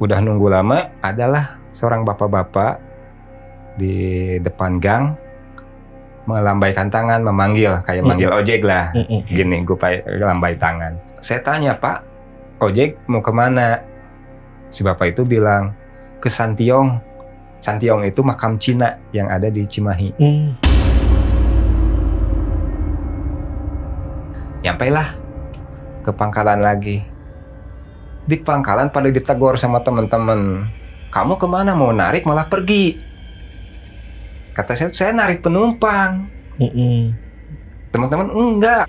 Udah nunggu lama, adalah seorang bapak-bapak di depan gang melambaikan tangan, memanggil, kayak manggil ojek lah. Gini, gue lambai tangan. Saya tanya, Pak, ojek mau kemana? Si bapak itu bilang, ke Santiong. Santiong itu makam Cina yang ada di Cimahi. Nyampailah ke pangkalan lagi. Di pangkalan pada ditegur sama teman-teman. Kamu kemana? Mau narik malah pergi. Kata saya narik penumpang. Teman-teman, enggak.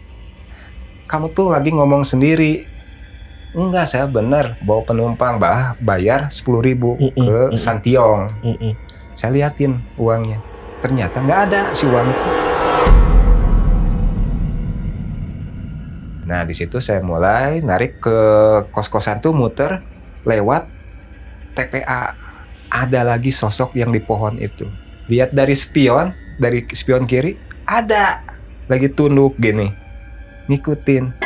Kamu tuh lagi ngomong sendiri. Enggak, saya bener bawa penumpang, bayar 10.000 ke Santiong. Saya liatin uangnya. Ternyata nggak ada si uang itu. Nah, di situ saya mulai narik ke kos-kosan tuh, muter lewat TPA. Ada lagi sosok yang di pohon itu. Lihat dari spion kiri, ada lagi tunduk gini, ngikutin.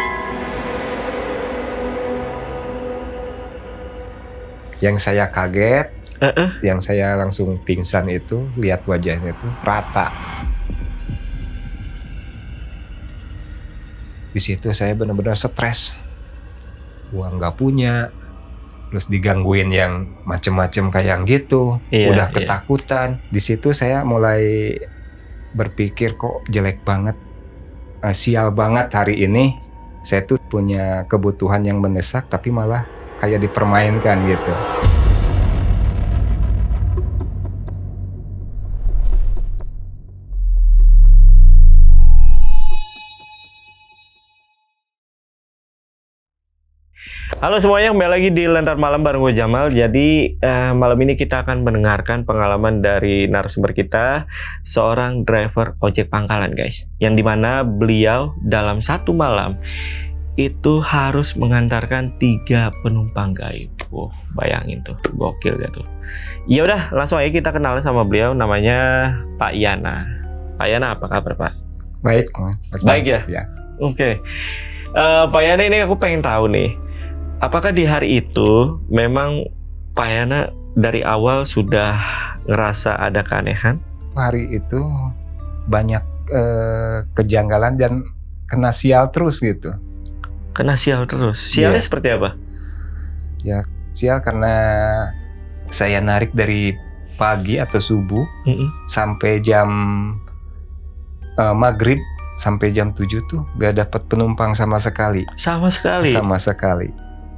Yang saya kaget, yang saya langsung pingsan itu, lihat wajahnya tuh rata. Di situ saya benar-benar stres, uang nggak punya, terus digangguin yang macem-macem kayak gitu, udah ketakutan. Di situ saya mulai berpikir, kok jelek banget, sial banget hari ini. Saya tuh punya kebutuhan yang mendesak, tapi malah kayak dipermainkan gitu. Halo semuanya, kembali lagi di Lentar Malam bareng gue Jamal. Jadi malam ini kita akan mendengarkan pengalaman dari narasumber kita, seorang driver ojek pangkalan guys. Yang dimana beliau dalam satu malam itu harus mengantarkan 3 penumpang gaib. Wow, bayangin tuh, gokil gak tuh. Ya udah, langsung aja kita kenalan sama beliau, namanya Pak Yana. Pak Yana, apa kabar Pak? Baik, baik ya. Oke. Pak Yana, ini aku pengen tahu nih, apakah di hari itu memang Pak Yana dari awal sudah ngerasa ada keanehan? Hari itu banyak kejanggalan dan kena sial terus gitu. Kena sial terus? Sialnya seperti apa? Ya, sial karena saya narik dari pagi atau subuh sampai jam maghrib, sampai jam 7 tuh gak dapat penumpang sama sekali. Sama sekali? Sama sekali.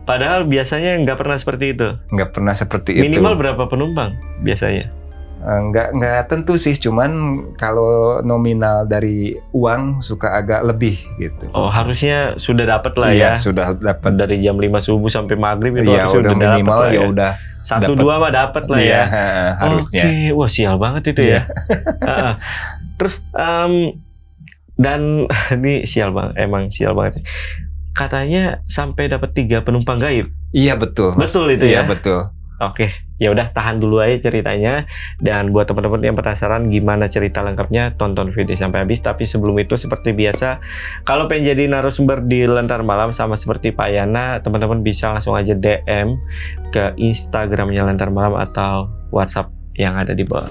Padahal biasanya nggak pernah seperti itu? Nggak pernah seperti itu. Minimal berapa penumpang biasanya? Nggak tentu sih, cuman kalau nominal dari uang suka agak lebih gitu. Oh, harusnya sudah dapat lah ya? Iya, sudah dapat. Dari jam 5 subuh sampai maghrib itu ya, udah minimal ya udah 1-2 mah dapat lah ya? Harusnya. Oke, wah sial banget itu ya. Terus dan ini sial banget, emang sial banget. Katanya sampai dapat 3 penumpang gaib. Iya betul. Betul itu ya? Iya betul. Oke, ya udah tahan dulu aja ceritanya. Dan buat teman-teman yang penasaran gimana cerita lengkapnya, tonton video sampai habis. Tapi sebelum itu seperti biasa, kalau pengen jadi narasumber di Lentar Malam sama seperti Pak Yana, teman-teman bisa langsung aja DM ke Instagramnya Lentar Malam atau WhatsApp yang ada di bawah,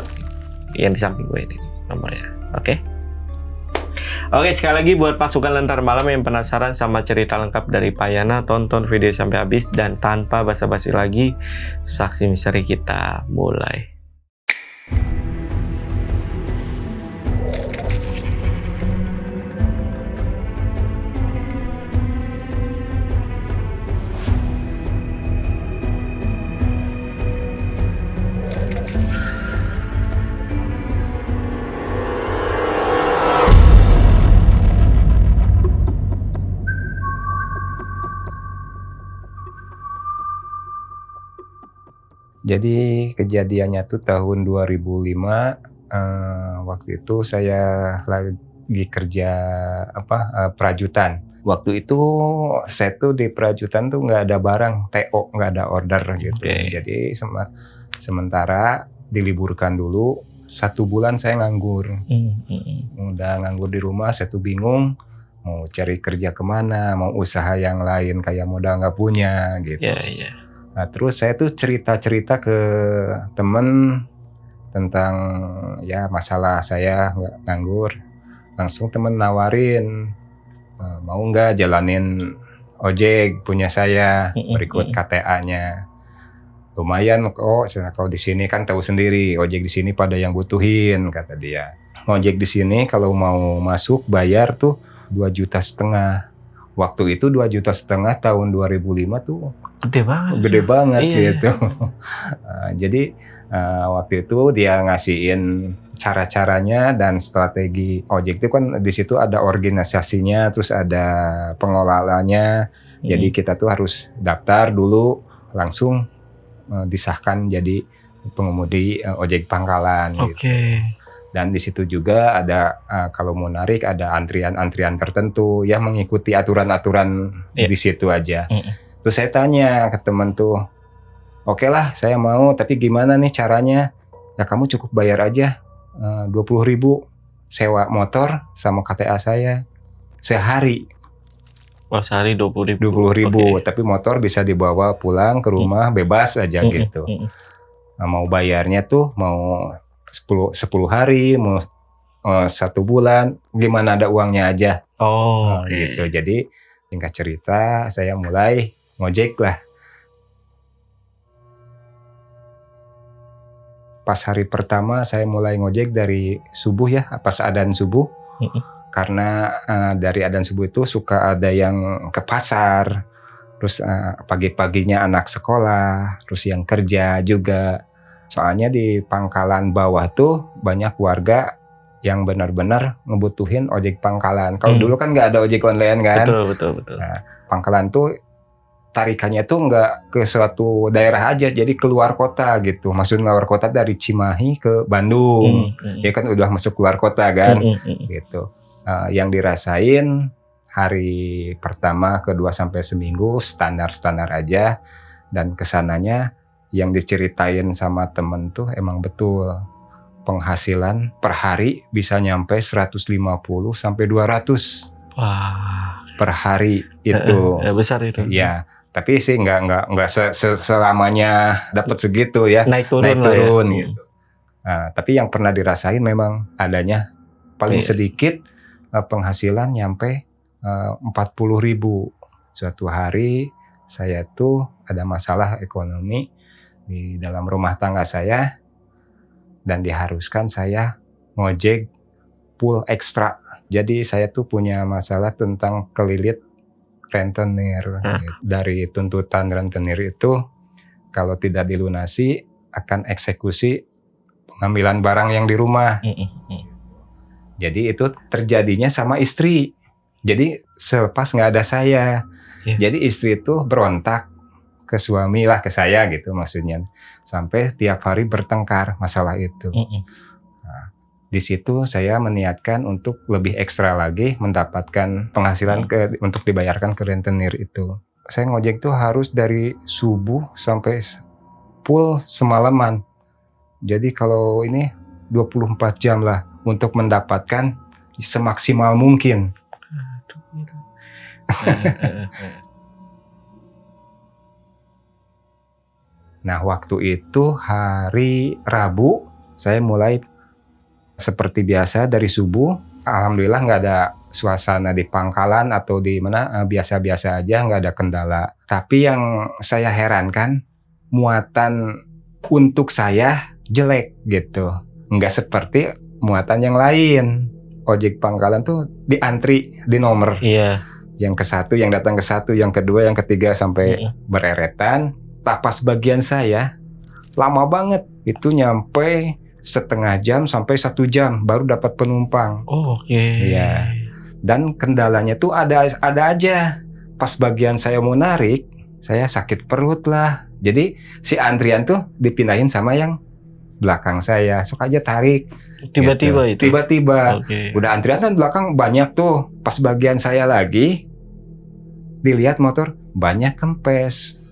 yang di samping gue ini nomornya. Oke. Oke, sekali lagi buat pasukan Lentar Malam yang penasaran sama cerita lengkap dari Pak Yana, tonton video sampai habis dan tanpa basa-basi lagi, saksi misteri kita mulai. Jadi kejadiannya tuh tahun 2005, waktu itu saya lagi kerja perajutan. Waktu itu saya tuh di perajutan tuh nggak ada barang, TO, nggak ada order gitu. Jadi sementara diliburkan dulu, 1 bulan saya nganggur. Udah nganggur di rumah, saya tuh bingung mau cari kerja kemana, mau usaha yang lain kayak modal nggak punya gitu. Nah, terus saya tuh cerita-cerita ke temen tentang ya masalah saya nganggur. Langsung temen nawarin, mau nggak jalanin ojek punya saya berikut KTA-nya. Lumayan kok, kalau di sini kan tahu sendiri ojek di sini pada yang butuhin, kata dia. Ojek di sini kalau mau masuk bayar tuh 2,5 juta. Waktu itu 2,5 juta tahun 2005 tuh gede banget Iya. gitu. Jadi waktu itu dia ngasihin cara-caranya dan strategi ojek itu kan di situ ada organisasinya, terus ada pengelolanya. Jadi kita tuh harus daftar dulu, langsung disahkan jadi pengemudi ojek pangkalan. Oke. Gitu. Dan di situ juga ada kalau mau narik ada antrian-antrian tertentu yang mengikuti aturan-aturan di situ aja. Terus saya tanya ke teman tuh, oke lah saya mau, tapi gimana nih caranya? Ya kamu cukup bayar aja 20.000 sewa motor sama KTA saya sehari. Oh, sehari 20.000. 20.000, tapi motor bisa dibawa pulang ke rumah bebas aja gitu. Nah, mau bayarnya tuh mau 10 hari, mau 1 bulan, gimana ada uangnya aja. Gitu. Jadi singkat cerita saya mulai ngojek lah. Pas hari pertama saya mulai ngojek dari subuh ya, pas adzan subuh. Karena dari adzan subuh itu suka ada yang ke pasar, terus pagi-paginya anak sekolah, terus yang kerja juga. Soalnya di pangkalan bawah tuh banyak warga yang benar-benar ngebutuhin ojek pangkalan. Kalau dulu kan nggak ada ojek online kan. Betul. Nah, pangkalan tuh tarikannya tuh nggak ke suatu daerah aja, jadi keluar kota gitu. Maksudnya keluar kota dari Cimahi ke Bandung. Ya kan udah masuk keluar kota kan. Gitu. Yang dirasain hari pertama, kedua sampai seminggu standar-standar aja, dan kesananya yang diceritain sama temen tuh emang betul. Penghasilan per hari bisa nyampe 150 sampai 200. Wah. Per hari itu. Besar itu. Ya, tapi sih nggak selamanya dapat segitu ya. Naik turun ya. Gitu. Nah, tapi yang pernah dirasain memang adanya paling sedikit penghasilan nyampe 40.000. Suatu hari saya tuh ada masalah ekonomi di dalam rumah tangga saya dan diharuskan saya ngojek full ekstra. Jadi saya tuh punya masalah tentang kelilit rentenir. Dari tuntutan rentenir itu kalau tidak dilunasi akan eksekusi pengambilan barang yang di rumah. Jadi itu terjadinya sama istri. Jadi selepas nggak ada saya. Jadi istri itu berontak ke suami lah, ke saya gitu maksudnya. Sampai tiap hari bertengkar masalah itu. Nah, di situ saya meniatkan untuk lebih ekstra lagi mendapatkan penghasilan untuk dibayarkan ke rentenir itu. Saya ngojek tuh harus dari subuh sampai full semalaman. Jadi kalau ini 24 jam lah untuk mendapatkan semaksimal mungkin. Nah, waktu itu hari Rabu saya mulai seperti biasa dari subuh. Alhamdulillah nggak ada suasana di pangkalan atau di mana, biasa-biasa aja, nggak ada kendala. Tapi yang saya herankan, muatan untuk saya jelek gitu. Nggak seperti muatan yang lain. Ojek pangkalan tuh diantri di nomor. Yang ke satu, yang datang ke satu, yang kedua, yang ketiga sampai bereretan. Pas bagian saya lama banget, itu nyampe setengah jam sampai 1 jam baru dapat penumpang. Iya. Dan kendalanya tuh ada aja. Pas bagian saya mau narik, saya sakit perut lah. Jadi si antrian tuh dipindahin sama yang belakang saya. Sok aja tarik. Tiba-tiba gitu. Tiba-tiba. Udah antrian kan belakang banyak tuh. Pas bagian saya lagi, dilihat motor banyak kempes.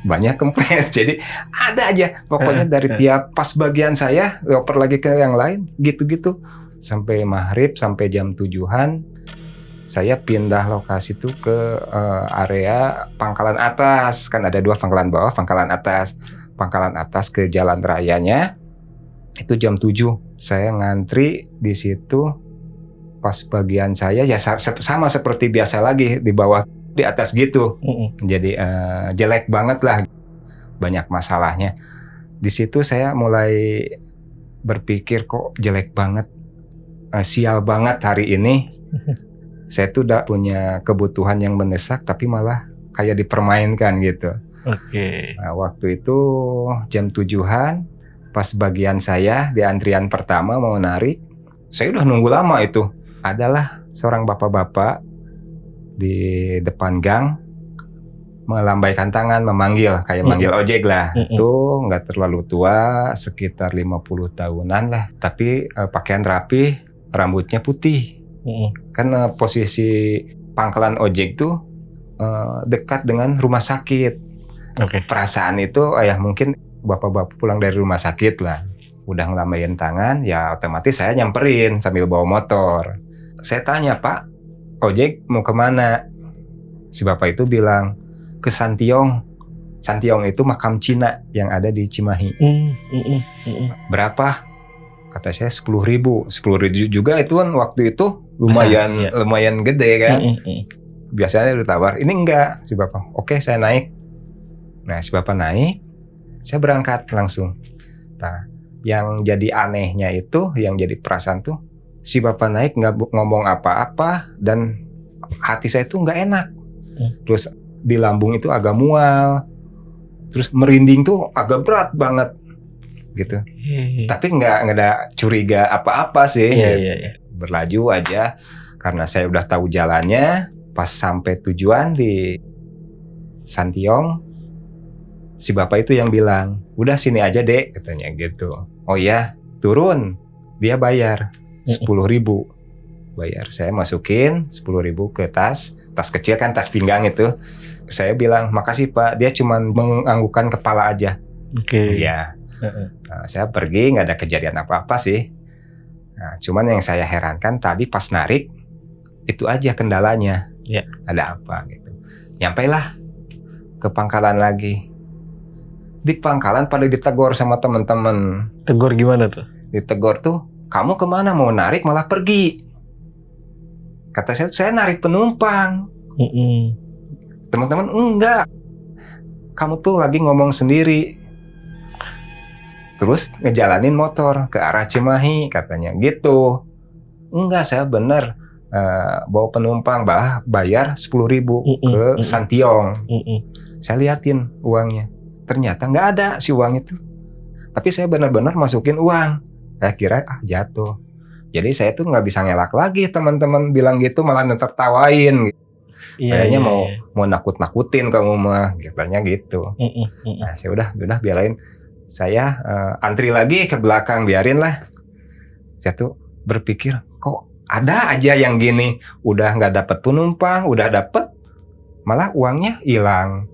Banyak kempes. Jadi ada aja. Pokoknya dari tiap pas bagian saya, oper lagi ke yang lain, gitu-gitu. Sampai maghrib, sampai jam 7-an, saya pindah lokasi tuh ke area pangkalan atas. Kan ada 2 pangkalan bawah, pangkalan atas. Pangkalan atas ke jalan rayanya itu jam 7. Saya ngantri di situ. Pas bagian saya ya sama seperti biasa lagi, di bawah di atas gitu. Jadi jelek banget lah, banyak masalahnya. Di situ saya mulai berpikir kok jelek banget, sial banget hari ini. Saya tuh udah punya kebutuhan yang mendesak tapi malah kayak dipermainkan gitu. Oke. Nah, waktu itu jam 7-an, pas bagian saya di antrian pertama mau narik, saya udah nunggu lama itu. Adalah seorang bapak-bapak di depan gang melambaikan tangan, memanggil, kayak manggil ojek lah. Itu nggak terlalu tua, sekitar 50 tahunan lah. Tapi pakaian rapi, rambutnya putih. Kan posisi pangkalan ojek tuh dekat dengan rumah sakit. Perasaan itu ya mungkin bapak-bapak pulang dari rumah sakit lah. Udah ngelambaiin tangan, ya otomatis saya nyamperin sambil bawa motor. Saya tanya, Pak, ojek mau kemana? Si bapak itu bilang, ke Santiong. Santiong itu makam Cina yang ada di Cimahi. Berapa? Kata saya 10.000. 10.000 juga itu kan waktu itu lumayan gede kan. Biasanya ditawar, ini enggak. Si bapak, oke saya naik. Nah si bapak naik, saya berangkat langsung. Nah yang jadi anehnya itu, yang jadi perasaan tuh, si bapak naik nggak ngomong apa-apa dan hati saya tuh nggak enak. Terus di lambung itu agak mual, terus merinding tuh agak berat banget gitu. Tapi nggak ada curiga apa-apa sih. Berlaju aja karena saya udah tahu jalannya. Pas sampai tujuan di Santiong, si bapak itu yang bilang, udah sini aja dek, katanya gitu. Oh iya, turun, dia bayar 10.000 bayar. Saya masukin 10.000 ke tas kecil kan, tas pinggang itu. Saya bilang makasih Pak, dia cuma menganggukkan kepala aja. Iya. Nah, saya pergi, nggak ada kejadian apa-apa sih. Nah, cuman yang saya herankan tadi pas narik itu aja kendalanya. Ada apa gitu. Nyampailah ke pangkalan lagi. Di pangkalan pada ditegur sama teman-teman. Tegur gimana tuh? Ditegur tuh, kamu kemana mau narik malah pergi. Kata saya narik penumpang. Teman-teman enggak. Kamu tuh lagi ngomong sendiri. Terus ngejalanin motor ke arah Cimahi katanya gitu. Enggak, saya bener bawa penumpang bayar 10.000 ke Santiong. Saya liatin uangnya. Ternyata nggak ada si uang itu. Tapi saya benar-benar masukin uang. Saya kira jatuh. Jadi saya tuh nggak bisa ngelak lagi, teman-teman bilang gitu malah tertawain. Kayaknya mau nakut-nakutin kamu mah, katanya gitu. Nah saya udah biarin. Saya antri lagi ke belakang, biarin lah. Saya tuh berpikir kok ada aja yang gini, udah nggak dapet penumpang, udah dapet malah uangnya hilang.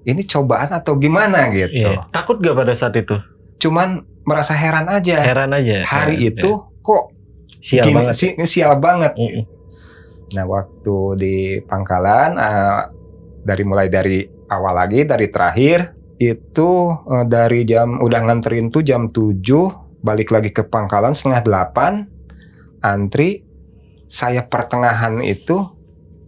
Ini cobaan atau gimana gitu. Takut gak pada saat itu? Cuman merasa heran aja. Hari itu kok sial banget. Sial banget. Nah waktu di pangkalan mulai dari awal lagi, dari terakhir itu dari udah nganterin tuh jam 7, balik lagi ke pangkalan 7:30, antri. Saya pertengahan itu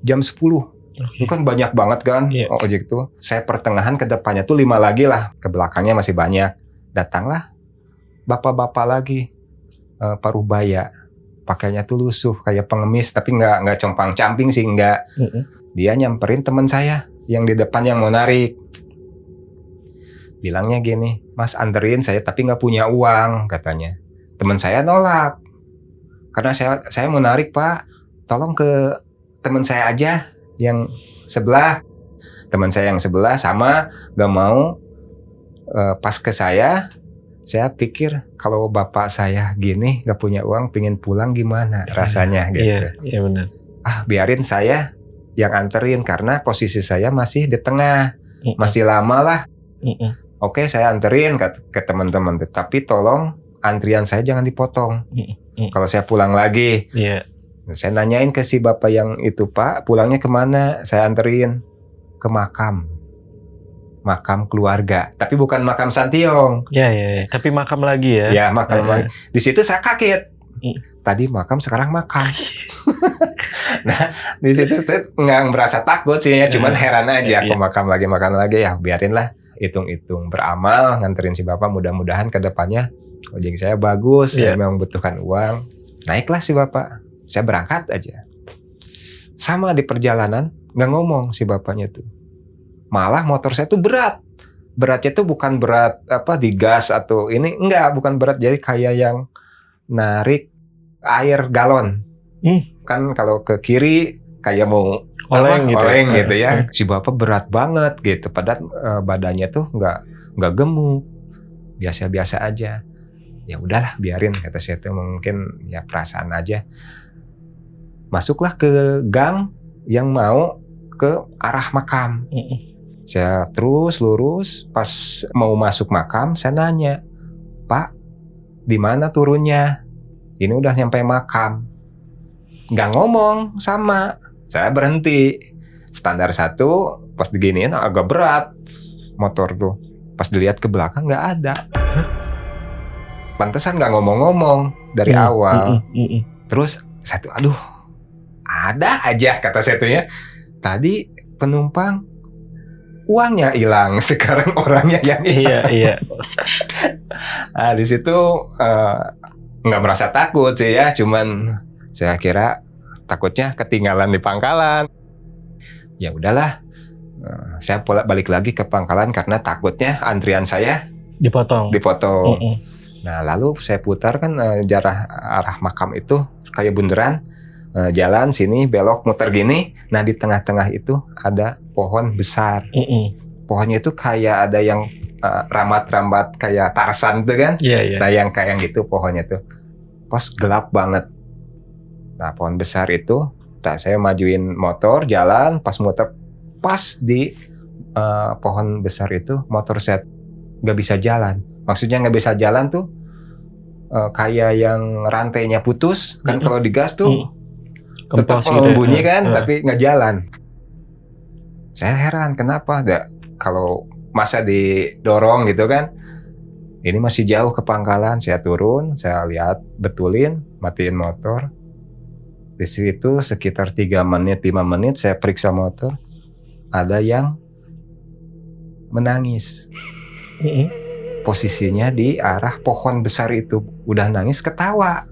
jam 10. Itu kan banyak banget kan ojek tuh. Saya pertengahan, ke depannya tuh 5 lagi lah, ke belakangnya masih banyak. Datanglah bapak-bapak lagi, parubaya, pakainya tuh lusuh kayak pengemis, tapi nggak compang-camping sih, nggak. Dia nyamperin teman saya yang di depan yang mau narik. Bilangnya gini, Mas anterin saya tapi nggak punya uang, katanya. Teman saya nolak, karena saya mau narik Pak, tolong ke teman saya aja yang sebelah. Teman saya yang sebelah sama gak mau. Pas ke saya pikir kalau bapak saya gini gak punya uang, pingin pulang gimana rasanya gitu. Iya benar. Biarin saya yang anterin karena posisi saya masih di tengah, masih lama lah. Oke, saya anterin ke teman-teman, tapi tolong antrian saya jangan dipotong. Kalau saya pulang lagi. Saya nanyain ke si bapak yang itu, Pak, pulangnya kemana? Saya anterin ke makam keluarga, tapi bukan makam Santiong. Ya. Tapi makam lagi ya. Ya, makam. Di situ saya kaget. Hmm. Tadi makam, sekarang makam. Nah, di situ saya nggak merasa takut sih, ya. Cuman heran aja. Aku makam lagi, ya biarinlah. Hitung-hitung beramal, nganterin si bapak. Mudah-mudahan ke depannya ojek saya bagus. Saya memang butuhkan uang. Naiklah si bapak. Saya berangkat aja. Sama di perjalanan, nggak ngomong si bapaknya tuh. Malah motor saya tuh berat. Beratnya tuh bukan berat di gas atau ini. Enggak, bukan berat. Jadi kayak yang narik air galon. Kan kalau ke kiri kayak mau oleng gitu ya. Si bapak berat banget gitu. Padahal badannya tuh nggak gemuk. Biasa-biasa aja. Ya udahlah, biarin, kata saya tuh, mungkin ya perasaan aja. Masuklah ke gang yang mau ke arah makam. Saya terus lurus, pas mau masuk makam, saya nanya, Pak, di mana turunnya? Ini udah nyampe makam. Nggak ngomong sama. Saya berhenti. Standar 1, pas diginiin agak berat motor tuh. Pas dilihat ke belakang nggak ada. Pantesan nggak ngomong-ngomong dari awal. Terus saya tuh, aduh, ada aja, kata saya tuh ya. Tadi penumpang uangnya hilang, sekarang orangnya yang hilang. Iya. Nah, di situ nggak merasa takut sih ya, cuman saya kira takutnya ketinggalan di pangkalan. Ya udahlah, saya balik lagi ke pangkalan karena takutnya antrian saya dipotong. Nah, lalu saya putar kan jarak arah makam itu kayak bundaran, jalan sini belok muter gini. Nah, di tengah-tengah itu ada pohon besar. Pohonnya itu kayak ada yang rambat-rambat kayak Tarzan tuh kan. Nah, yang kayak gitu pohonnya tuh. Pas gelap banget. Nah, pohon besar itu, saya majuin motor jalan, pas muter pas di pohon besar itu motor saya nggak bisa jalan. Maksudnya nggak bisa jalan tuh kayak yang rantainya putus kan. Kalau digas tuh tetap bunyi kan, tapi nggak jalan. Saya heran kenapa kalau masa didorong gitu kan. Ini masih jauh ke pangkalan. Saya turun, saya lihat, betulin, matiin motor. Di situ sekitar 3 menit, 5 menit saya periksa motor. Ada yang menangis. Posisinya di arah pohon besar itu. Udah nangis, ketawa.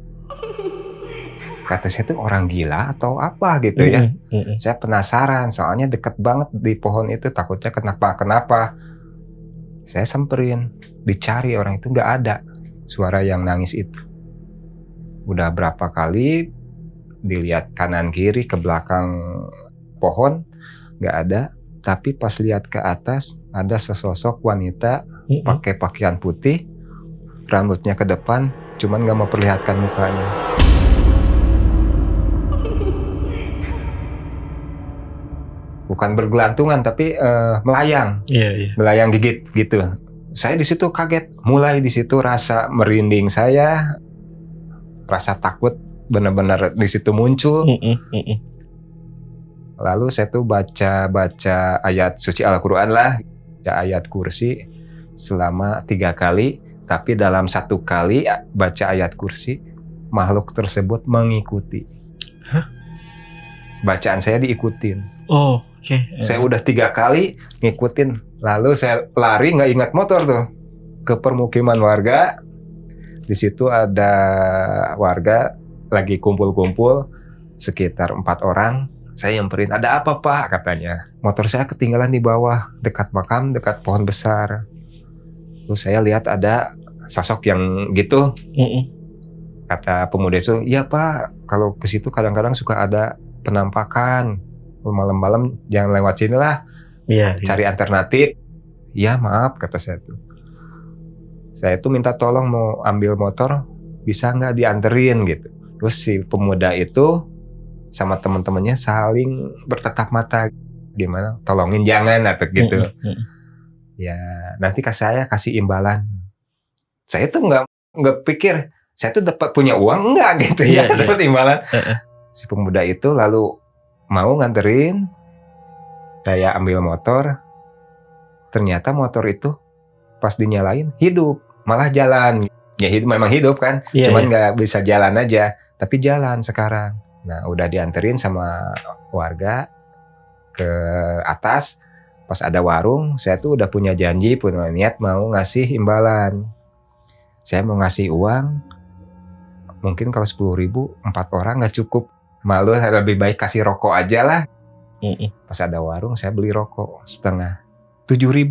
Kata saya tuh orang gila atau apa gitu ya. Saya penasaran, soalnya deket banget di pohon itu, takutnya kenapa. Saya samperin, dicari orang itu, nggak ada suara yang nangis itu. Udah berapa kali dilihat kanan kiri ke belakang pohon, nggak ada. Tapi pas lihat ke atas, ada sesosok wanita pakai pakaian putih, rambutnya ke depan, cuman nggak memperlihatkan mukanya. Bukan bergelantungan tapi melayang. Melayang gigit gitu. Saya di situ kaget. Mulai di situ rasa merinding saya, rasa takut benar-benar di situ muncul. Lalu saya tuh baca ayat suci Al-Quran lah, baca ayat kursi selama 3 kali. Tapi dalam 1 kali baca ayat kursi, makhluk tersebut mengikuti. Bacaan saya diikutin. Saya udah 3 kali ngikutin. Lalu saya lari, nggak ingat motor tuh, ke permukiman warga. Di situ ada warga lagi kumpul-kumpul, sekitar 4 orang. Saya nyamperin, ada apa Pak? Katanya. Motor saya ketinggalan di bawah, dekat makam, dekat pohon besar. Terus saya lihat ada sosok yang gitu. Kata pemuda itu, iya Pak, kalau ke situ kadang-kadang suka ada penampakan. Malam-malam jangan lewat sini lah. Cari alternatif. Ya maaf, kata saya tuh. Saya tuh minta tolong mau ambil motor, bisa nggak dianterin gitu. Terus si pemuda itu sama teman-temannya saling bertatap mata, gimana? Tolongin jangan atau gitu. Ya nanti saya kasih imbalan. Saya tuh nggak pikir saya tuh dapat punya uang enggak gitu ya, dapat imbalan. Si pemuda itu lalu mau nganterin, saya ambil motor. Ternyata motor itu pas dinyalain hidup, malah jalan. Ya memang hidup kan, Iya, cuman iya. nggak bisa jalan aja, tapi jalan sekarang. Nah udah dianterin sama warga ke atas. Pas ada warung, saya tuh udah punya janji, punya niat mau ngasih imbalan. Saya mau ngasih uang, mungkin kalau 10.000 4 orang nggak cukup. Malu, lebih baik kasih rokok aja lah. Pas ada warung, saya beli rokok setengah 7.000.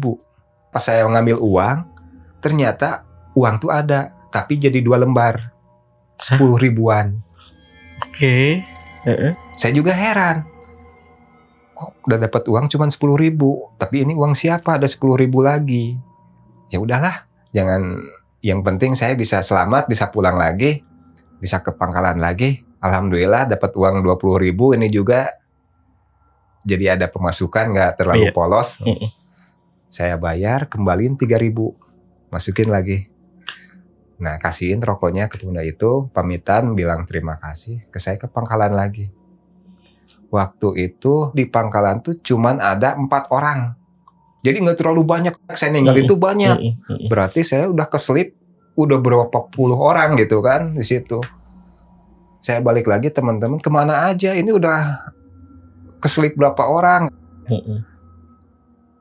Pas saya ngambil uang, ternyata uang tuh ada, tapi jadi 2 lembar 10 ribuan. Oke. Saya juga heran, kok udah dapat uang cuma 10.000, tapi ini uang siapa, ada 10.000 lagi. Ya udahlah, jangan, yang penting saya bisa selamat, bisa pulang lagi, bisa ke Pangkalan lagi. Alhamdulillah dapat uang 20.000, ini juga jadi ada pemasukan, nggak terlalu Iya. polos. Saya bayar, kembaliin 3.000, masukin lagi. Nah, kasihin rokoknya ke pemuda itu, pamitan, bilang terima kasih, ke saya ke Pangkalan lagi. Waktu itu di Pangkalan tuh cuman ada 4 orang. Jadi nggak terlalu banyak, saya ninggal itu banyak. Berarti saya udah keselip, udah berapa puluh orang gitu kan di situ. Saya balik lagi, teman-teman kemana aja, ini udah keselip berapa orang.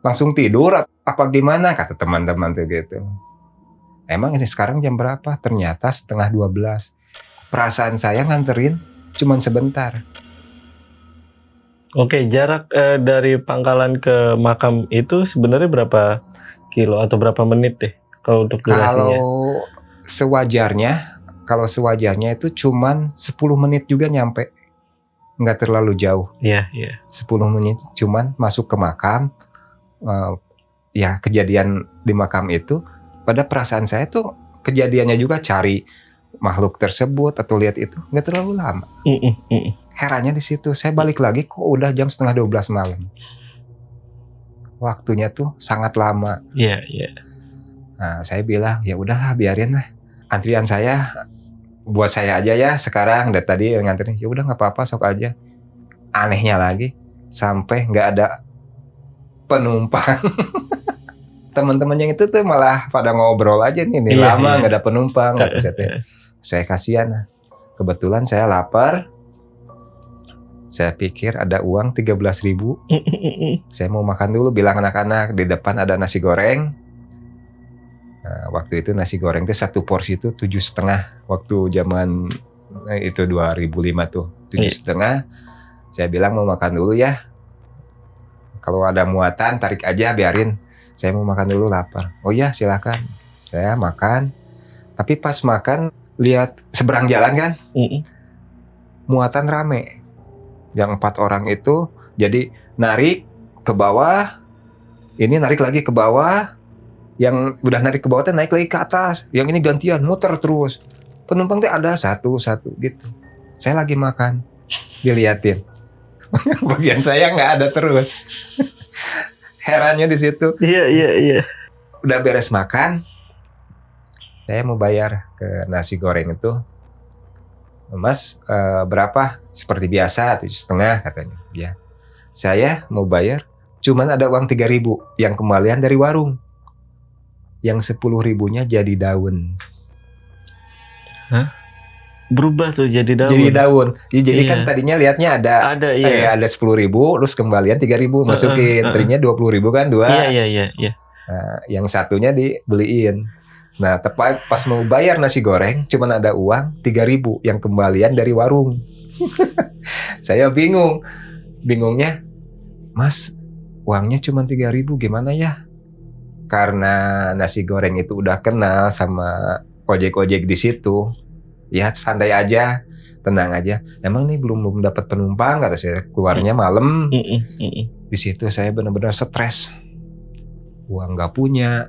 Langsung tidur apa gimana, kata teman-teman tuh gitu. Emang ini sekarang jam berapa? Ternyata setengah 12. Perasaan saya nganterin cuman sebentar. Oke, jarak dari Pangkalan ke makam itu sebenarnya berapa kilo atau berapa menit deh kalau untuk durasinya? Kalau sewajarnya itu cuman 10 menit juga nyampe. Nggak terlalu jauh. Iya, iya. 10 menit cuman masuk ke makam. Ya kejadian di makam itu, pada perasaan saya tuh kejadiannya juga cari makhluk tersebut atau lihat itu nggak terlalu lama. Herannya di situ, saya balik lagi kok udah jam setengah 12 malam. Waktunya tuh sangat lama. Iya, iya. Nah, saya bilang ya udahlah, biarin lah. Antrian saya buat saya aja ya sekarang. Dari tadi nganterin, ya udah nggak apa-apa, sok aja. Anehnya lagi, sampai nggak ada penumpang. Teman-teman yang itu tuh malah pada ngobrol aja nih, Iya, lama iya. nggak ada penumpang. Kata saya, saya kasihan. Kebetulan saya lapar. Saya pikir ada uang 13.000. Saya mau makan dulu, bilang anak-anak, di depan ada nasi goreng. Nah, waktu itu nasi goreng itu satu porsi itu 7,5. Waktu zaman itu 2005 tuh 7,5. Saya bilang mau makan dulu ya. Kalau ada muatan tarik aja, biarin. Saya mau makan dulu, lapar. Oh ya silakan. Saya makan. Tapi pas makan lihat seberang jalan kan, muatan rame. Yang 4 orang itu jadi narik ke bawah. Ini narik lagi ke bawah. Yang udah narik ke bawah tuh naik lagi ke atas. Yang ini gantian muter terus. Penumpang tuh ada satu-satu gitu. Saya lagi makan, diliatin. Bagian saya nggak ada terus. Herannya di situ. Iya, iya, iya. Udah beres makan, saya mau bayar ke nasi goreng itu. Mas, berapa? Seperti biasa 7,5 katanya. Ya. Saya mau bayar, cuman ada uang 3.000 yang kembalian dari warung. Yang 10.000-nya jadi daun. Berubah tuh jadi daun. Jadi daun. Ya, jadi Iya. kan tadinya lihatnya ada Iya. ada 10.000, terus kembalian 3.000 masukin. Tadinya 20.000 kan, 2. Iya, iya, iya. Nah, yang satunya dibeliin. Nah, tepat pas mau bayar nasi goreng, cuman ada uang 3.000 yang kembalian dari warung. Saya bingung. Bingungnya, Mas, uangnya cuma 3.000, gimana ya? Karena nasi goreng itu udah kenal sama ojek-ojek di situ. Ya santai aja, tenang aja. Emang nih belum dapat penumpang, kata saya. Keluarnya malam. Di situ saya benar-benar stres. Uang nggak punya,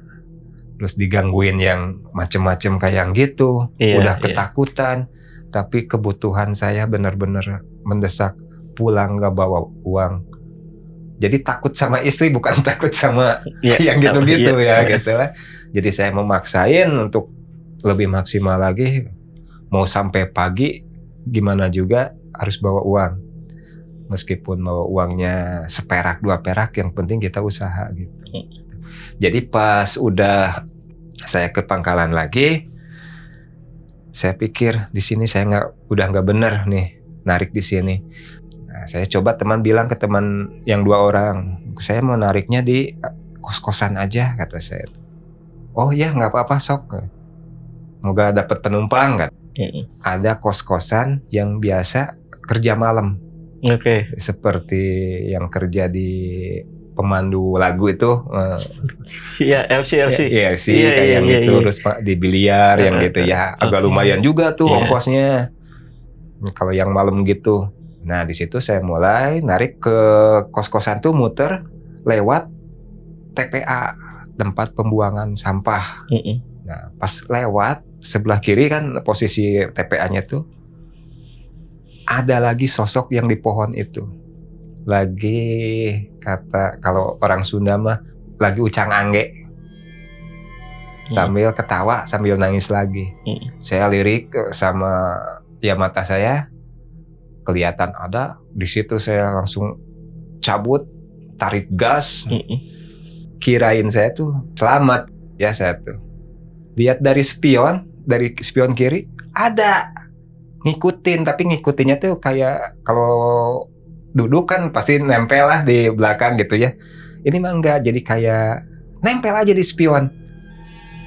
terus digangguin yang macem-macem kayak yang gitu. Iya, Udah iya. ketakutan. Tapi kebutuhan saya benar-benar mendesak. Pulang nggak bawa uang. Jadi takut sama istri, bukan takut sama Iya, yang gitu-gitu iya. ya gitu lah. Jadi saya memaksain untuk lebih maksimal lagi. Mau sampai pagi gimana juga harus bawa uang. Meskipun bawa uangnya seperak 2 perak, yang penting kita usaha gitu. Jadi pas udah saya ke pangkalan lagi, saya pikir di sini saya udah nggak bener nih narik di sini. Nah, saya coba teman bilang ke teman yang 2 orang, saya mau nariknya di kos-kosan aja kata saya. Oh ya nggak apa-apa sok, moga dapat penumpang kan. Ada kos-kosan yang biasa kerja malam. Oke. Seperti yang kerja di pemandu lagu itu, Iya, LC. iya sih Iya, kayak iya, yang iya, gitu, iya. terus Pak di biliar yang gitu ya, agak Oke. lumayan juga tuh Iya. ongkosnya. Kalau yang malam gitu. Nah, di situ saya mulai narik ke kos-kosan tuh muter lewat TPA, tempat pembuangan sampah. Nah, pas lewat sebelah kiri kan posisi TPA-nya tuh ada lagi sosok yang di pohon itu. Lagi kata kalau orang Sunda mah lagi ucang angge. Sambil ketawa, sambil nangis lagi. Saya lirik sama ya mata saya kelihatan ada. Di situ saya langsung cabut, tarik gas. Kirain saya tuh selamat ya saya tuh. Lihat dari spion kiri ada ngikutin, tapi ngikutinnya tuh kayak kalau duduk kan pasti nempel lah di belakang gitu ya. Ini mah enggak, jadi kayak nempel aja di spion.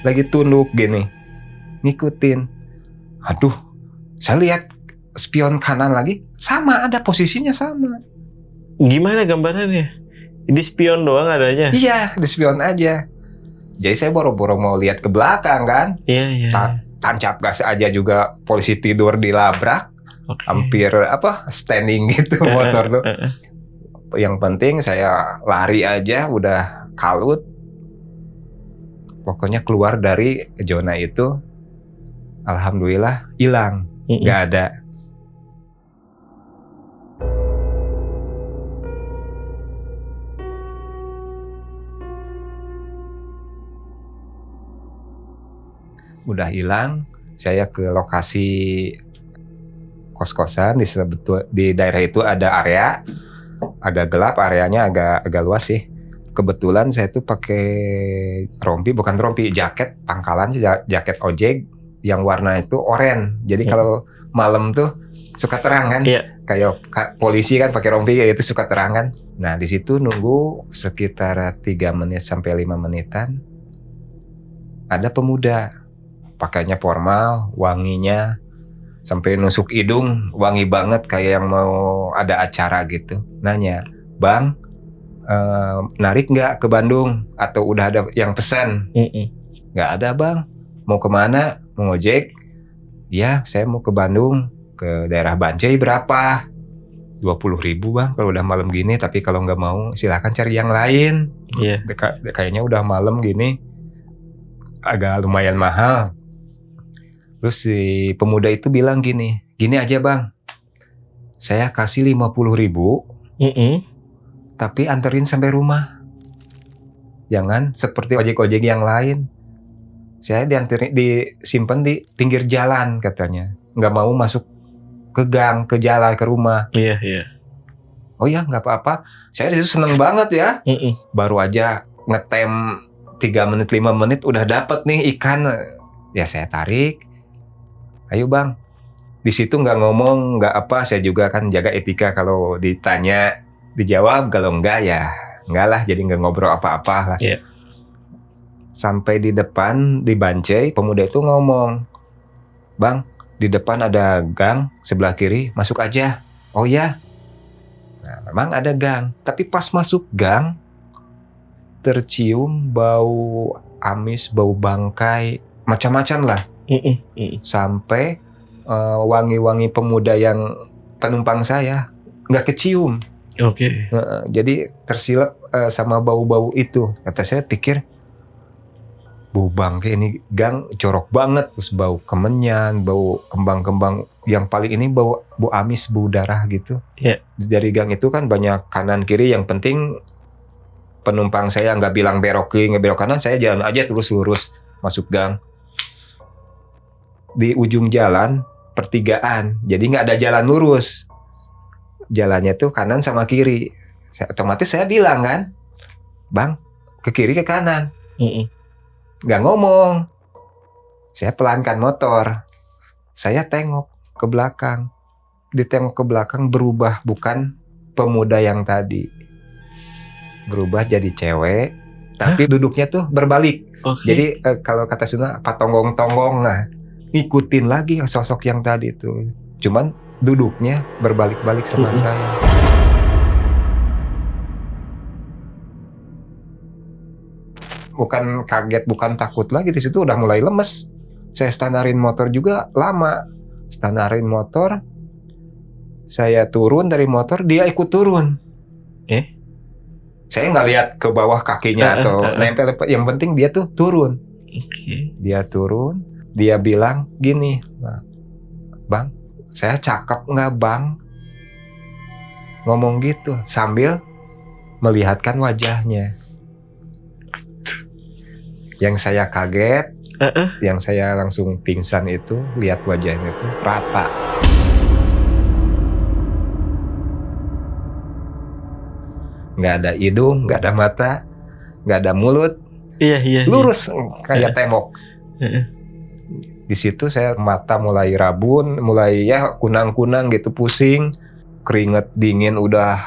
Lagi tunduk gini, ngikutin. Aduh, saya lihat spion kanan lagi, sama ada posisinya sama. Gimana gambarannya? Di spion doang adanya? Iya, di spion aja. Jadi saya boro-boro mau lihat ke belakang kan. Iya. Tancap gas aja juga polisi tidur di labrak. Okay. Hampir standing gitu motor tuh. Yang penting saya lari aja udah kalut. Pokoknya keluar dari zona itu, alhamdulillah hilang, nggak ada. Udah hilang, saya ke lokasi kos-kosan di daerah itu ada area agak gelap, areanya agak luas sih. Kebetulan saya tuh pakai bukan rompi, jaket pangkalan, jaket ojek yang warna itu oranye. Jadi kalau malam tuh suka terang kan, kayak polisi kan pakai rompi itu suka terang kan. Nah di situ nunggu sekitar 3 menit sampai 5 menitan. Ada pemuda, pakainya formal, wanginya sampai nusuk hidung, wangi banget kayak yang mau ada acara gitu. Nanya, "Bang, narik nggak ke Bandung? Atau udah ada yang pesan?" "Nggak ada bang." "Mau kemana? Mau ngojek?" "Ya, saya mau ke Bandung, ke daerah Bancai." "Berapa?" 20.000 bang kalau udah malam gini, tapi kalau nggak mau silakan cari yang lain. Kayaknya udah malam gini agak lumayan mahal. Terus si pemuda itu bilang gini aja bang, saya kasih 50.000, tapi anterin sampai rumah. Jangan seperti ojek-ojek yang lain. Saya disimpan di pinggir jalan katanya. Nggak mau masuk ke gang, ke jalan, ke rumah. Iya. Oh ya, nggak apa-apa. Saya disitu seneng banget ya. Baru aja ngetem 3 menit, 5 menit udah dapet nih ikan. Ya saya tarik. "Ayo bang." Di situ nggak ngomong, nggak apa. Saya juga kan jaga etika, kalau ditanya dijawab, kalau enggak ya enggak lah, jadi nggak ngobrol apa-apa lah. Sampai di depan di Bancai, pemuda itu ngomong, "Bang, di depan ada gang sebelah kiri, masuk aja." "Oh ya." Nah, memang ada gang, tapi pas masuk gang tercium bau amis, bau bangkai, macam-macam lah. Sampai wangi-wangi pemuda yang penumpang saya nggak kecium. Oke. Jadi tersilap sama bau-bau itu. Kata saya pikir, bau bangkai ini gang jorok banget. Terus bau kemenyan, bau kembang-kembang. Yang paling ini bau amis, bau darah gitu. Dari gang itu kan banyak kanan kiri. Yang penting penumpang saya nggak bilang belok kiri, nggak belok kanan. Saya jalan aja terus lurus masuk gang. Di ujung jalan pertigaan, jadi nggak ada jalan lurus. Jalannya tuh kanan sama kiri. Otomatis saya bilang kan, Bang, ke kiri ke kanan. Nggak ngomong. Saya pelankan motor. Saya tengok ke belakang. Ditengok ke belakang berubah, bukan pemuda yang tadi. Berubah jadi cewek, tapi duduknya tuh berbalik. Jadi kalau kata Sunda, patonggong-tonggong, nah ngikutin lagi sosok yang tadi tuh. Cuman duduknya berbalik-balik sama saya. Bukan kaget, bukan takut lagi, di situ udah mulai lemes. Saya standarin motor juga lama. Standarin motor, saya turun dari motor, dia ikut turun. Saya nggak lihat ke bawah kakinya atau nempel, yang penting dia tuh turun. Dia turun, dia bilang gini, Bang, saya cakep nggak Bang? Ngomong gitu sambil melihatkan wajahnya. Yang saya kaget, yang saya langsung pingsan itu, lihat wajahnya itu rata. Nggak ada hidung, nggak ada mata, nggak ada mulut, lurus kayak tembok. Di situ saya mata mulai rabun, mulai ya kunang-kunang gitu, pusing, keringet dingin udah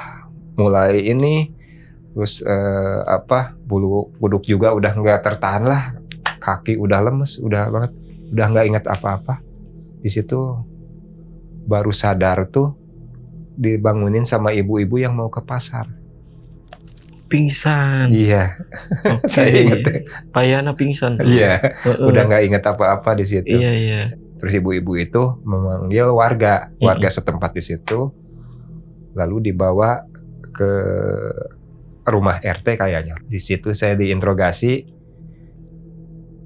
mulai ini, terus bulu kuduk juga udah nggak tertahan lah, kaki udah lemes, udah banget, udah nggak ingat apa-apa. Di situ baru sadar tuh dibangunin sama ibu-ibu yang mau ke pasar. Pingsan. Iya. Saya inget. Payana pingsan. Iya. Udah nggak inget apa-apa di situ. Iya. Terus ibu-ibu itu memanggil warga setempat di situ, lalu dibawa ke rumah RT kayaknya. Di situ saya diinterogasi,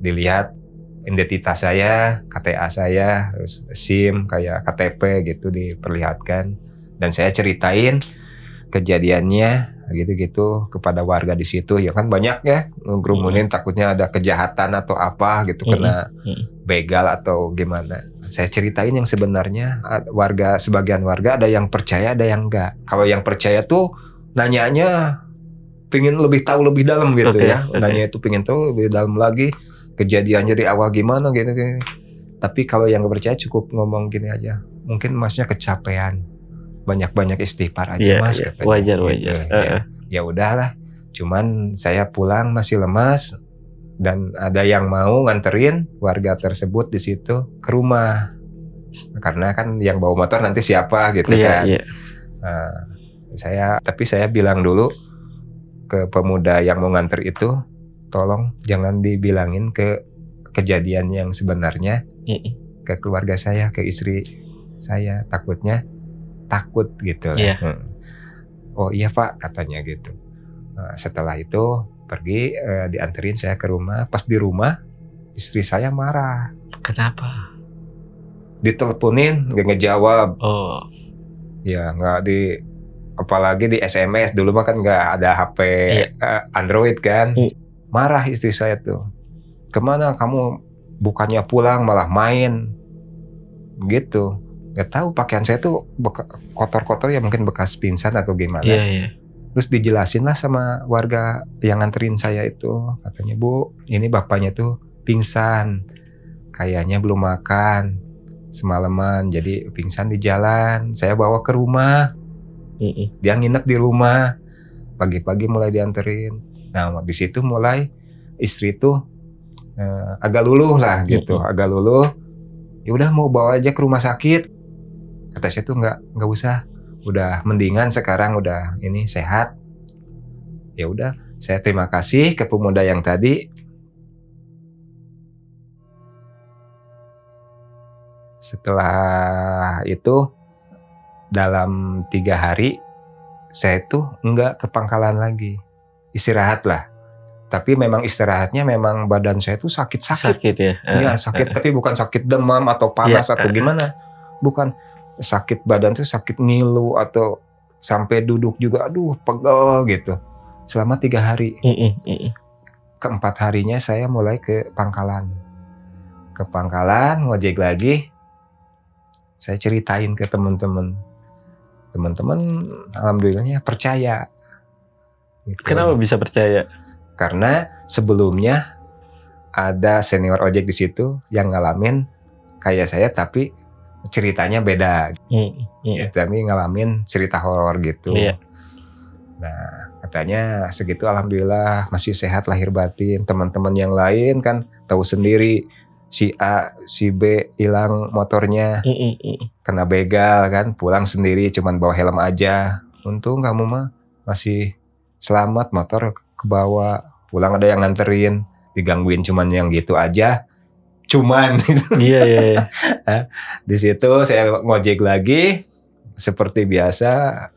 dilihat identitas saya, KTA saya, terus SIM kayak KTP gitu diperlihatkan, dan saya ceritain kejadiannya gitu-gitu kepada warga di situ. Ya kan banyak ya ngerumunin, takutnya ada kejahatan atau apa gitu, kena begal atau gimana. Saya ceritain yang sebenarnya. Warga, sebagian warga ada yang percaya, ada yang enggak. Kalau yang percaya tuh nanyanya pengen lebih tahu lebih dalam gitu ya. Nanya itu pengen tahu lebih dalam lagi, kejadiannya dari awal gimana gitu. Tapi kalau yang nggak percaya cukup ngomong gini aja, mungkin masnya kecapean, banyak-banyak istighfar aja mas. Wajar. Gitu. Ya udahlah, cuman saya pulang masih lemas, dan ada yang mau nganterin warga tersebut di situ ke rumah, karena kan yang bawa motor nanti siapa gitu kan. Tapi saya bilang dulu ke pemuda yang mau nganter itu, tolong jangan dibilangin ke kejadian yang sebenarnya ke keluarga saya, ke istri saya, takutnya takut gitu. Oh iya Pak, katanya gitu. Setelah itu pergi, dianterin saya ke rumah. Pas di rumah istri saya marah. Kenapa? Diteleponin nggak ngejawab. Ya nggak apalagi di SMS. Dulu mah kan nggak ada HP Android kan. Marah istri saya tuh. Kemana kamu, bukannya pulang malah main gitu. Nggak tahu, pakaian saya tuh kotor-kotor ya, mungkin bekas pingsan atau gimana. Terus dijelasin lah sama warga yang nganterin saya itu, katanya, Bu, ini bapaknya tuh pingsan, kayaknya belum makan semalaman, jadi pingsan di jalan. Saya bawa ke rumah, dia nginep di rumah, pagi-pagi mulai dianterin. Nah di situ mulai istri tuh agak luluh lah gitu, agak luluh. Ya udah mau bawa aja ke rumah sakit. Kata saya tuh nggak usah, udah mendingan sekarang, udah ini sehat. Ya udah, saya terima kasih ke pemuda yang tadi. Setelah itu dalam 3 hari saya tuh nggak ke pangkalan lagi, istirahat lah. Tapi memang istirahatnya memang badan saya tuh sakit ya. Iya sakit, tapi bukan sakit demam atau panas atau gimana, bukan. Sakit badan tuh sakit ngilu, atau sampai duduk juga aduh pegel gitu selama 3 hari. Keempat harinya saya mulai ke pangkalan ngojek lagi. Saya ceritain ke teman-teman. Teman-teman alhamdulillahnya percaya. Gitu. Kenapa bisa percaya? Karena sebelumnya ada senior ojek di situ yang ngalamin kayak saya tapi ceritanya beda. Tapi ngalamin cerita horor gitu. Iya. Nah, katanya segitu alhamdulillah masih sehat lahir batin. Teman-teman yang lain kan tahu sendiri, si A, si B hilang motornya, kena begal kan, pulang sendiri cuman bawa helm aja. Untung kamu mah masih selamat, motor kebawa, pulang ada yang nganterin, digangguin cuman yang gitu aja. Cuman Iya. di situ saya ngojek lagi seperti biasa.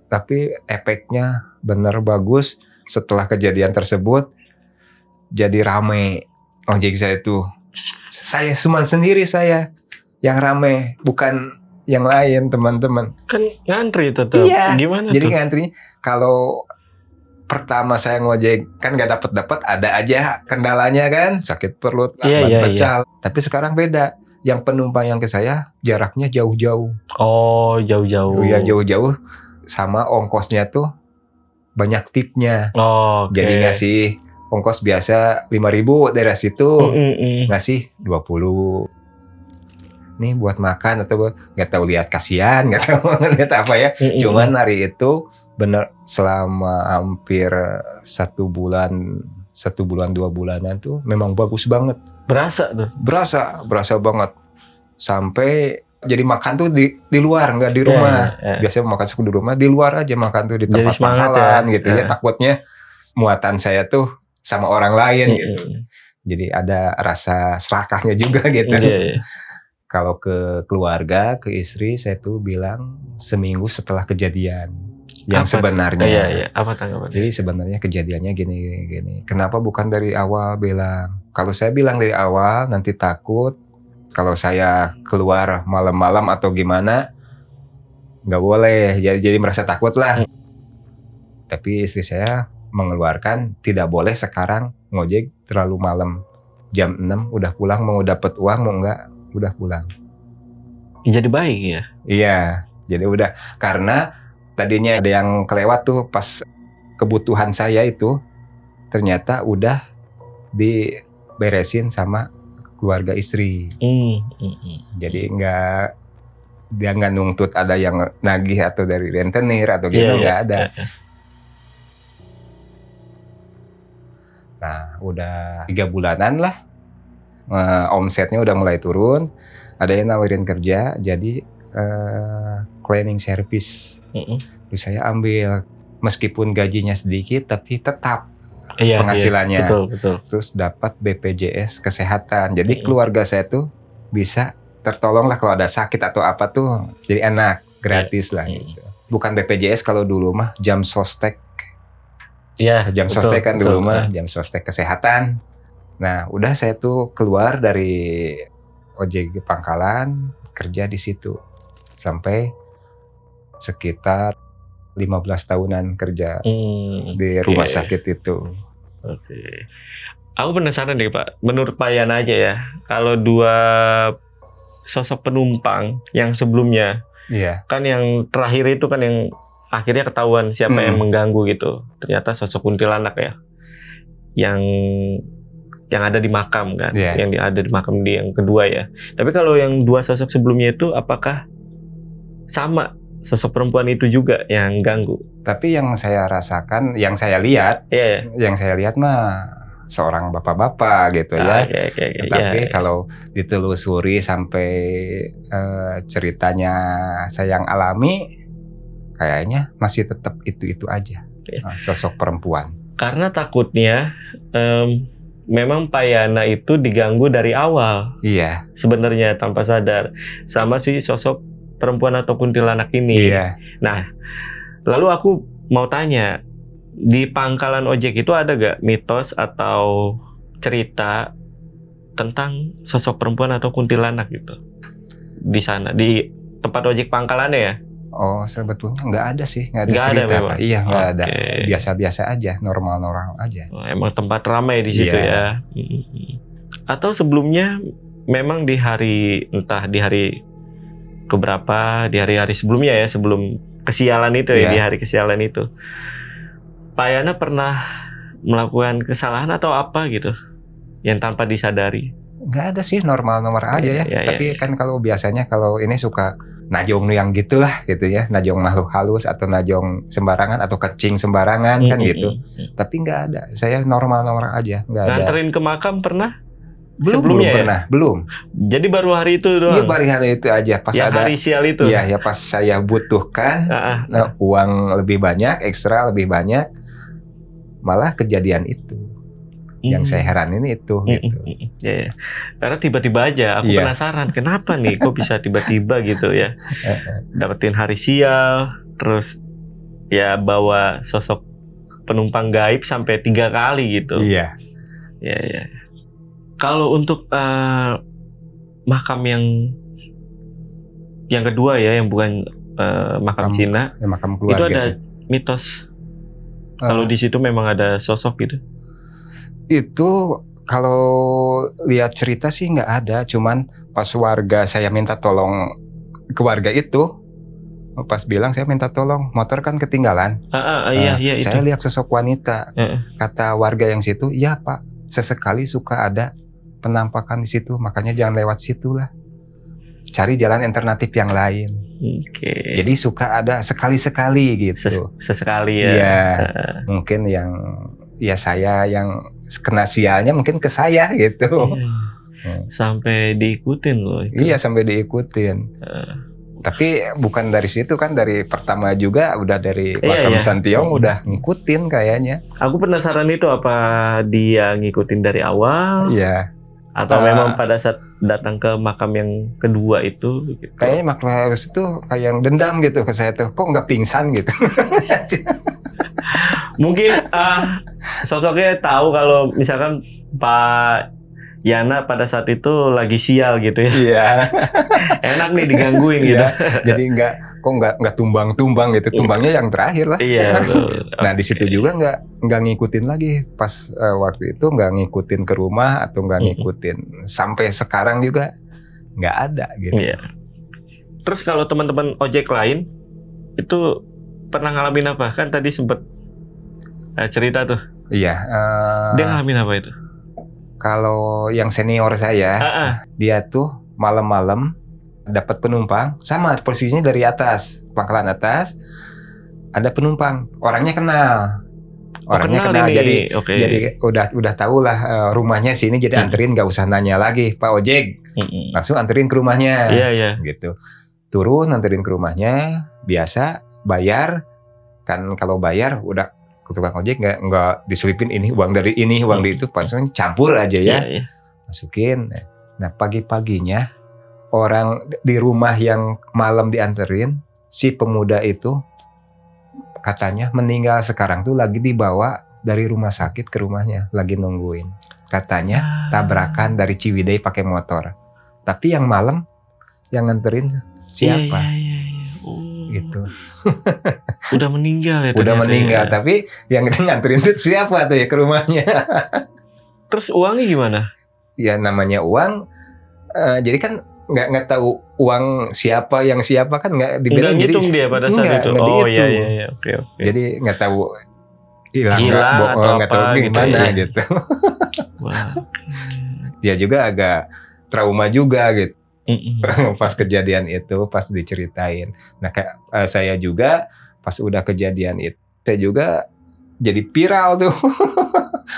Tapi efeknya bener bagus. Setelah kejadian tersebut jadi rame ojek saya itu. Saya cuma sendiri saya yang rame, bukan yang lain teman-teman. Kan ngantri tetap. Iya. Gimana Jadi tuh? ngantrinya kalau pertama saya ngojek kan nggak dapat ada aja kendalanya kan, sakit perut, Iya. becal. Tapi sekarang beda. Yang penumpang yang ke saya jaraknya jauh-jauh. Oh, jauh-jauh. Iya jauh-jauh. Sama ongkosnya tuh banyak tipnya. Oh, oke. Jadi ngasih ongkos biasa 5.000 dari situ ngasih 20. Nih buat makan atau nggak tahu lihat kasihan, nggak tahu lihat apa ya. Cuman hari itu bener selama hampir 1 bulan 2 bulanan tuh memang bagus banget. Berasa tuh. Berasa banget. Sampai jadi makan tuh di luar, nggak di rumah. Iya. Biasanya makan suku di rumah, di luar aja makan tuh di Jadi tempat semangat pangkalan ya. gitu ya. Takutnya muatan saya tuh sama orang lain gitu. Jadi ada rasa serakahnya juga gitu. Iya. Kalau ke keluarga, ke istri, saya tuh bilang seminggu setelah kejadian. Yang sebenarnya. Iya. Apa tanggapannya? Jadi sebenarnya kejadiannya gini. Kenapa bukan dari awal bilang? Kalau saya bilang dari awal nanti takut. Kalau saya keluar malam-malam atau gimana, nggak boleh. Jadi merasa takut lah. Tapi istri saya mengeluarkan tidak boleh sekarang ngojek terlalu malam. Jam 6 udah pulang, mau dapat uang mau nggak udah pulang. Jadi baik ya? Iya, jadi udah. Karena tadinya ada yang kelewat tuh pas kebutuhan saya itu ternyata udah diberesin sama keluarga istri. Jadi dia nggak nuntut ada yang nagih atau dari rentenir atau gitu, nggak ada. Nah udah 3 bulanan lah, omsetnya udah mulai turun. Ada yang nawarin kerja jadi cleaning service. Terus saya ambil meskipun gajinya sedikit tapi tetap penghasilannya. Betul. Terus dapat BPJS kesehatan. Jadi keluarga saya tuh bisa tertolong lah kalau ada sakit atau apa tuh. Jadi enak, gratis lah gitu. Bukan BPJS kalau dulu mah jam sostek. Iya. Jam sostek kan dulu mah jam sostek kesehatan. Nah, udah saya tuh keluar dari ojek pangkalan kerja di situ sampai sekitar 15 tahunan kerja di rumah sakit itu. Oke. Aku penasaran deh Pak, menurut Pak Yana aja ya, kalau dua sosok penumpang yang sebelumnya, kan yang terakhir itu kan yang akhirnya ketahuan siapa yang mengganggu gitu, ternyata sosok kuntilanak ya, yang ada di makam kan, yang ada di makam di yang kedua ya. Tapi kalau yang dua sosok sebelumnya itu apakah sama? Sosok perempuan itu juga yang ganggu. Tapi yang saya rasakan, yang saya lihat, mah seorang bapak-bapak gitu ya. Tapi kalau ditelusuri sampai ceritanya saya yang alami, kayaknya masih tetap itu aja, sosok perempuan. Karena takutnya memang Pak Yana itu diganggu dari awal. Iya. Sebenarnya tanpa sadar sama si sosok perempuan atau kuntilanak ini. Iya. Nah, lalu aku mau tanya, di pangkalan ojek itu ada gak mitos atau cerita tentang sosok perempuan atau kuntilanak gitu di sana, di tempat ojek pangkalannya ya? Oh, sebetulnya nggak ada sih, nggak ada Nggak cerita ada, Pak. Iya, nggak ada. Oke. Biasa-biasa aja, normal-normal aja. Oh, emang tempat ramai di situ Iya. ya. Atau sebelumnya memang di hari, entah di hari keberapa di hari-hari sebelumnya ya, sebelum kesialan itu ya, Iya. di hari kesialan itu. Pak Yana pernah melakukan kesalahan atau apa gitu yang tanpa disadari? Nggak ada sih, normal-normal aja ya. Iya, Tapi iya. kan kalau biasanya kalau ini suka najong yang gitulah gitu ya, najong makhluk halus atau najong sembarangan atau kecing sembarangan kan gitu. Tapi nggak ada, saya normal-normal aja, nggak ada. Nganterin ke makam pernah? Belum sebelumnya ya? pernah, belum. Jadi baru hari itu doang? Iya, baru hari itu aja pas yang ada. hari sial itu? Iya, ya pas saya butuhkan uang lebih banyak, ekstra lebih banyak, malah kejadian itu. Yang saya heranin itu gitu. Ya, karena tiba-tiba aja aku Iya. penasaran kenapa nih kok bisa tiba-tiba gitu ya dapetin hari sial, terus ya bawa sosok penumpang gaib sampai 3 kali gitu. Iya. Ya. Kalau untuk makam yang kedua ya, yang bukan makam Cina, Ya, makam itu keluarga. ada mitos. Kalau di situ memang ada sosok gitu. Itu kalau lihat cerita sih nggak ada, cuman pas warga saya minta tolong ke warga itu, pas bilang saya minta tolong, motor kan ketinggalan. Iya itu. Saya lihat sosok wanita. Kata warga yang situ, iya Pak, sesekali suka ada penampakan di situ, makanya jangan lewat situ lah. Cari jalan alternatif yang lain. Oke. Jadi suka ada sekali-sekali gitu. Sesekali ya. Iya, mungkin yang ya saya yang kena sialnya mungkin ke saya gitu. Sampai diikutin loh itu. Iya, sampai diikutin. Tapi bukan dari situ kan, dari pertama juga udah dari makam Santiong udah ngikutin kayaknya. Aku penasaran itu apa dia ngikutin dari awal? Iya. Atau memang pada saat datang ke makam yang kedua itu gitu. Kayaknya makam halus itu kayak yang dendam gitu ke saya tuh. Kok nggak pingsan gitu. Mungkin sosoknya tahu kalau misalkan Pak Yana pada saat itu lagi sial gitu ya. Iya. Enak nih digangguin gitu. Jadi nggak tumbang-tumbang gitu. Tumbangnya yang terakhir lah. Iya. Nah di situ juga nggak ngikutin lagi. Pas waktu itu nggak ngikutin ke rumah atau nggak ngikutin sampai sekarang juga nggak ada gitu. Iya. Terus kalau teman-teman ojek lain itu pernah ngalamin apa? Kan tadi sempet cerita tuh. Iya. Dia ngalamin apa itu? Kalau yang senior saya, dia tuh malam-malam dapat penumpang, sama posisinya dari atas, pangkalan atas, ada penumpang, orangnya kenal, kenal ini. Jadi udah tahu lah rumahnya sini, jadi anterin, nggak usah nanya lagi, Pak Ojek, langsung anterin ke rumahnya, gitu, turun anterin ke rumahnya, biasa bayar, kan kalau bayar udah tukang ojek nggak diselipin ini uang dari ini uang dari itu, pasnya campur aja ya, masukin. Nah pagi-paginya orang di rumah yang malam dianterin, si pemuda itu katanya meninggal sekarang tuh lagi dibawa dari rumah sakit ke rumahnya, lagi nungguin. Katanya tabrakan dari Ciwidey pakai motor. Tapi yang malam yang nganterin siapa? Gitu. Udah meninggal ya. Udah meninggal, tapi yang nganterin itu siapa tuh ya ke rumahnya? Terus uangnya gimana? Ya namanya uang, jadi kan nggak tahu uang siapa yang siapa kan nggak dibilang, jadi dia pada saat itu. Iya. Oke. Jadi nggak tahu hilang atau nggak tahu gimana gitu. Wah. Dia juga agak trauma juga gitu. Pas kejadian itu, pas diceritain. Nah kayak saya juga pas udah kejadian itu, saya juga jadi viral tuh.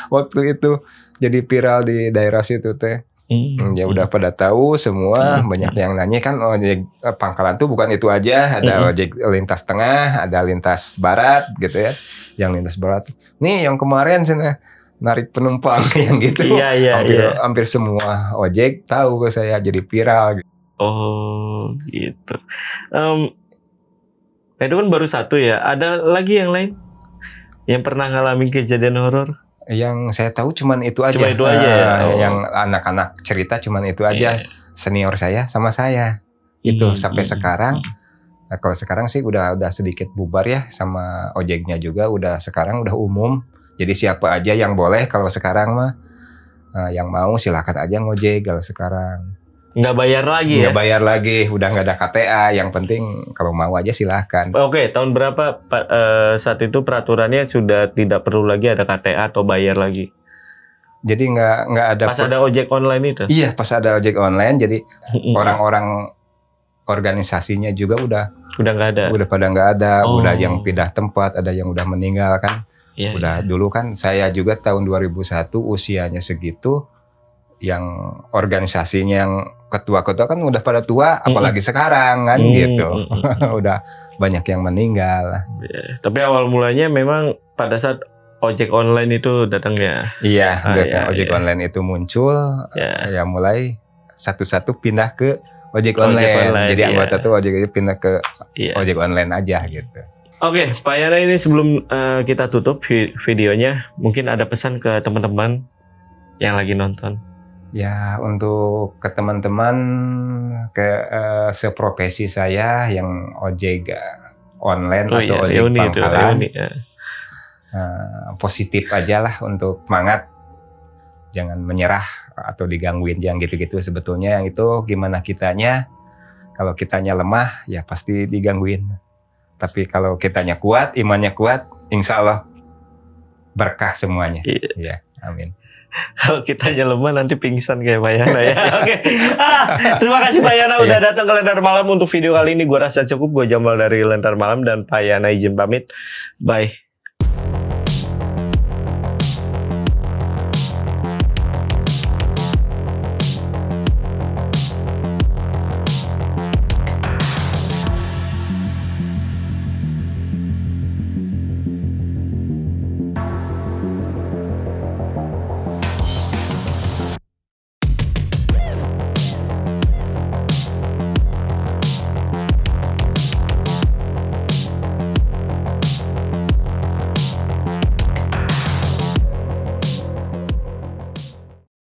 Waktu itu jadi viral di daerah situ teh. Ya udah pada tahu semua, banyak yang nanya kan, ojek pangkalan tuh bukan itu aja, ada ojek lintas tengah, ada lintas barat gitu ya. Yang lintas barat, nih yang kemarin sana narik penumpang yang gitu. Hampir semua ojek tahu ke saya, jadi viral. Oh gitu. Itu kan baru satu ya. Ada lagi yang lain yang pernah ngalamin kejadian horor? Yang saya tahu cuman itu aja. Cuma itu aja ya. Yang anak-anak cerita cuman itu aja. Senior saya sama saya. Itu sampai sekarang. Nah, kalau sekarang sih udah sedikit bubar ya, sama ojeknya juga sekarang udah umum. Jadi siapa aja yang boleh kalau sekarang mah, yang mau silakan aja ngojek kalau sekarang. Nggak bayar lagi ya? Nggak bayar lagi, udah nggak ada KTA. Yang penting kalau mau aja silahkan. Oke, tahun berapa saat itu peraturannya sudah tidak perlu lagi ada KTA atau bayar lagi? Jadi nggak ada. Pas ada ojek online itu? Iya, pas ada ojek online, jadi orang-orang organisasinya juga udah nggak ada. Udah pada nggak ada, Oh. udah yang pindah tempat, ada yang udah meninggal kan. Iya, Udah dulu kan saya juga tahun 2001 usianya segitu, yang organisasinya yang ketua-ketua kan udah pada tua, apalagi sekarang kan gitu. Udah banyak yang meninggal. Ya, tapi awal mulanya memang pada saat ojek online itu datang ya. Iya, iya, ojek iya. online itu muncul, Ya. ya mulai satu-satu pindah ke ojek Ojek online. online, Jadi iya. anggota tuh ojek itu pindah ke Iya. ojek online aja gitu. Oke, Pak Yana, ini sebelum kita tutup videonya, mungkin ada pesan ke teman-teman yang lagi nonton. Ya, untuk ke teman-teman seprofesi saya yang ojek online atau ojek pangkalan, positif aja lah untuk semangat, jangan menyerah atau digangguin, yang gitu-gitu. Sebetulnya yang itu gimana kitanya, kalau kitanya lemah ya pasti digangguin. Tapi kalau kitanya kuat, imannya kuat, insya Allah berkah semuanya. Ya, amin. Kalau kitanya lemah nanti pingsan kayak Pak Yana ya. Oke. Terima kasih Pak Yana udah datang ke Lentar Malam untuk video kali ini. Gua rasa cukup. Gua Jamal dari Lentar Malam dan Pak Yana izin pamit. Bye.